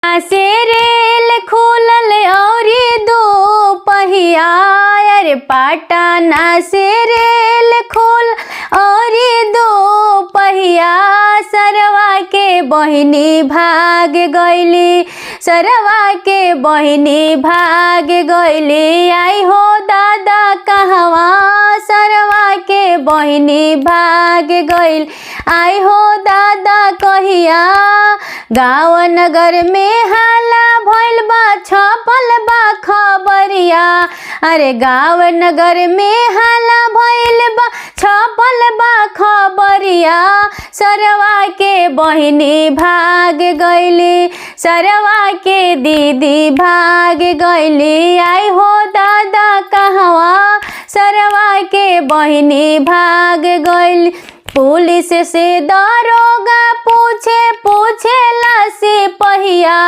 से रेल खुलल और दो पहिया, अरे पटना से रेल खुल और दो पहिया, सरवा के बहिनी भाग गईली, सरवा के बहिनी भाग गईली। आई हो दादा कहवा सरवा के बहिनी भाग गईल, आई हो दादा कहिया। गाँव नगर में हाला भइल बा, छपल बा खबरिया, अरे गाँव नगर में हाला भइल बा, छपल बा खबरिया, सरवा के बहिनी भाग गईली, सरवा के दीदी भाग गईली। आई हो दादा कहवा सरवा के बहिनी भाग गईल। पुलिस से दरोगा पूछे ला सिपहिया,